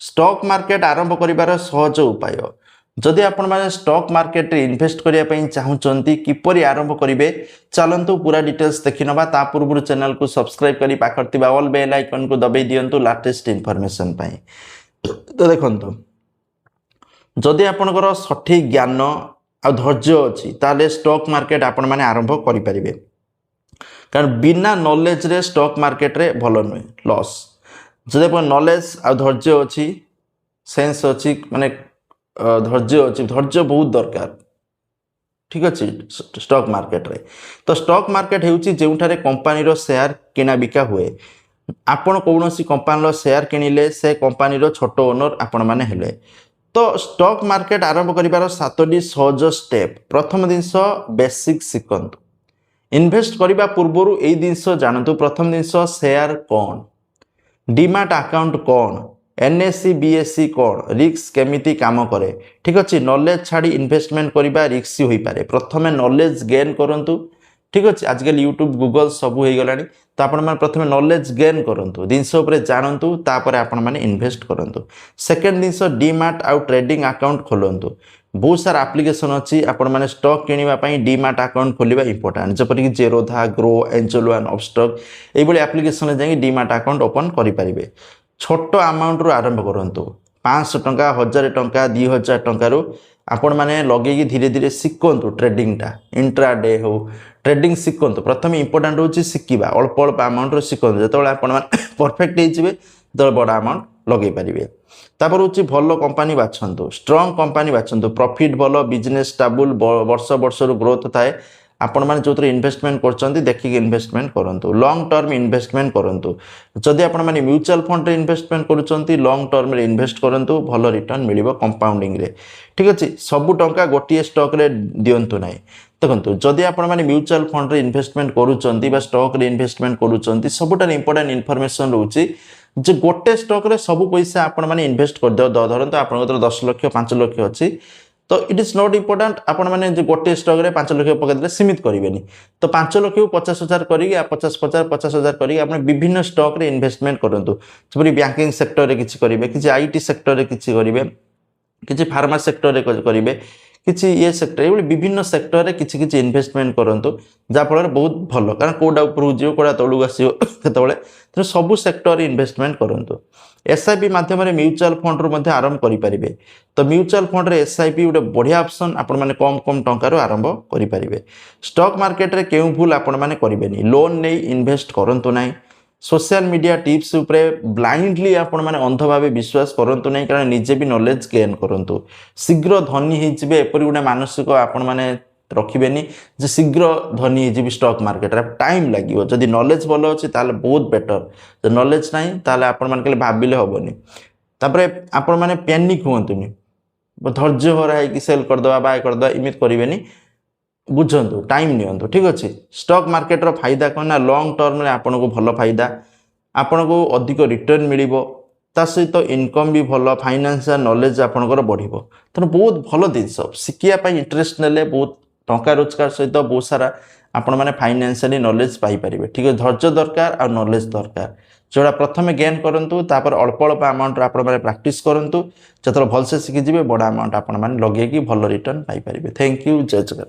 Stock market आरंभ करिवार सहज उपाय जदि आपण माने स्टॉक मार्केट रे इन्वेस्ट करिया पई चाहुचंती किपरि आरंभ करिवे चलंतु पूरा डिटेल्स देखिनबा ता पूर्व चैनल को सब्सक्राइब करी पाखरतिबा ऑल बेल आइकन को दबाई दियंतु लेटेस्ट इन्फॉर्मेशन पई। तो देखंतु जदि आपनकर सठिक ज्ञान आ धैर्य अछि ताले स्टॉक मार्केट आपण माने आरंभ करि परिबे कारण बिना नॉलेज रे स्टॉक मार्केट रे भलो नुय लॉस जदि आप नॉलेज आ धैर्य अच्छी सेंस अच्छी माने धैर्य अच्छी धैर्य बहुत दरकार ठीक अच्छे स्टॉक मार्केट रे। तो स्टॉक मार्केट हेउची जेउठारे कंपनी रो शेयर किना बिका हुए आपण कौनसी कंपनी रो शेयर किनिले से कंपनी रो छोटो ओनर आपण माने हेले। तो स्टॉक मार्केट आरंभ करिवार 7टी सहज स्टेप। प्रथम जिनस बेसिक सिखंतु इन्वेस्ट करबा पूर्वरु एई जिनस जानतु। प्रथम जिनस शेयर कौन डीमार्ट अकाउंट कौन एनएससी बीएससी कौन रिस्क केमिति काम करे ठीक अच्छे नॉलेज छाड़ी इन्वेस्टमेंट करबा रिस्क होई पारे। प्रथमे नॉलेज गेन करंतु ठीक अच्छे आजकल यूट्यूब गूगल सबू हो गलानी। तो आपण माने प्रथमे नॉलेज गेन करंतु जिनस उपरे जानंतु तापरे आपण माने इन्वेस्ट करंतु। सेकंड जिनस डीमार्ट आउ ट्रेडिंग अकाउंट खोलंतु बहुत सारा एप्लिकेशन अच्छी आपण माने स्टॉक किनिबा पई डीमार्ट अकाउंट खोलिबा इंपोर्टेंट जेपरि कि Zerodha Groww Angel One Upstox एई बली एप्लिकेशन जाई डीमार्ट अकाउंट ओपन करि परिबे। छोटो अमाउंट रु आरंभ करंतु 500 टंका 1000 टंका 2000 टंका रु आपण माने लगेगी धीरे धीरे सिखंतु ट्रेडिंग टा इंट्राडे हो ट्रेडिंग सिखंतु। प्रथम इंपोर्टेंट होची सिखिबा अल्प अल्प अमाउंट रो सिखंतु जेतोळे आपण माने परफेक्ट हे जिवे तो बड़ा अमाउंट लगे पारिबे। तापर होची भलो कंपनी बाछंतु स्ट्रांग कंपनी बाछंतु प्रॉफिट भलो बिजनेस स्टेबल वर्ष वर्ष रो ग्रोथ थाए आपण माने जोतरे इन्वेस्टमेंट करचंती देखि इन्वेस्टमेंट करंतु। लॉन्ग टर्म इन्वेस्टमेंट करंतु जदि आपण माने म्यूचुअल फंड रे इन्वेस्टमेंट करूचंती लॉन्ग टर्म रे इन्वेस्ट करंतु भलो रिटर्न मिलिबो कंपाउंडिंग रे ठीक अछि। सब टंका गोटिए स्टॉक रे दियंतु नाही देखंतु जदि आपण माने म्यूचुअल फंड रे इन्वेस्टमेंट करूचंती बा स्टॉक रे इन्वेस्टमेंट करूचंती सबटा इंपोर्टेंट इन्फॉर्मेशन रहउची जे गोटे स्टॉक रे सब पैसा आपण माने इन्वेस्ट कर दो धरंतु आपण 10 लाख 5 लाख अछि तो इट इज नॉट इंपोर्टेंट आपण माने जे गोटे स्टॉक रे 5 लाख पकेदले सीमित करिवेनी। तो 5 लाख को 50,000 करी 50,000 करी आपण विभिन्न स्टॉक रे इन्वेस्टमेंट करंतु जबरि बैंकिंग सेक्टर रे किछि करिवे किछि आईटी सेक्टर रे किछि करिवे किछि फार्मा सेक्टर रे करिवे किछि ये सेक्टर ये विभिन्न सेक्टर रे किछि किछि इन्वेस्टमेंट करंतु जा फल बहुत भलो कारण कोडा ऊपर जियो कोडा तळु आसीयो केतबळे तो सब सेक्टर रे इन्वेस्टमेंट करंतु। एसआईपी माध्यम रे म्यूचुअल फंड रो मध्ये आरंभ करि परिबे। तो म्यूचुअल फंड रे एसआईपी उडे बढ़िया ऑप्शन आपण माने कम कम टंका रो आरंभ करि परिबे। स्टॉक मार्केट रे केउ भूल आपण माने करिवेनी लोन नै इन्वेस्ट करंतु नाही सोशल मीडिया टिप्स उपरे ब्लाइंडली आपण माने अंध भावे विश्वास करंतु नहीं कारण निजे भी नॉलेज गेन करंतु। शीघ्र धनी हे जिवे एपरि गुडा मानसिक आपण माने रखिबेनी जे शीघ्र धनी हे जिवे स्टॉक मार्केट रे टाइम लागिवो जदी नॉलेज भलो अछि ताले बहुत बेटर जे नॉलेज नाही ताले आपण माने केले भाबिले होबनी। तापरे आपण माने पैनिक होंतुनी धैर्य हो रहा है कि सेल कर दवा बाय कर दवा इमित करिवेनी बुझंतु टाइम नियंतु ठीक अच्छे। स्टॉक मार्केट रो फायदा कौन ना लॉन्ग टर्म रे आपन को भलो फायदा आपन को अधिक रिटर्न मिलिबो ता सहित इनकम भी भलो फाइनेंशियल नॉलेज आपन को बढ़िबो तनो बहुत भलो दिस सिकिया पई इंटरेस्ट नेले बहुत टंका रोजगार सहित बहुत सारा आपण माने फाइनेंशियली नॉलेज पाई परिबे ठीक है। धैर्य दरकार आ नॉलेज दरकार जोड़ा प्रथमे गेन करंतु तापर अल्प अल्प अमाउंट आपण माने प्रैक्टिस करंतु जतरो भल से सिखि जिवे बडा अमाउंट आपण माने लगेकी भलो रिटर्न पाई परिबे। थैंक यू जय जगन्नाथ।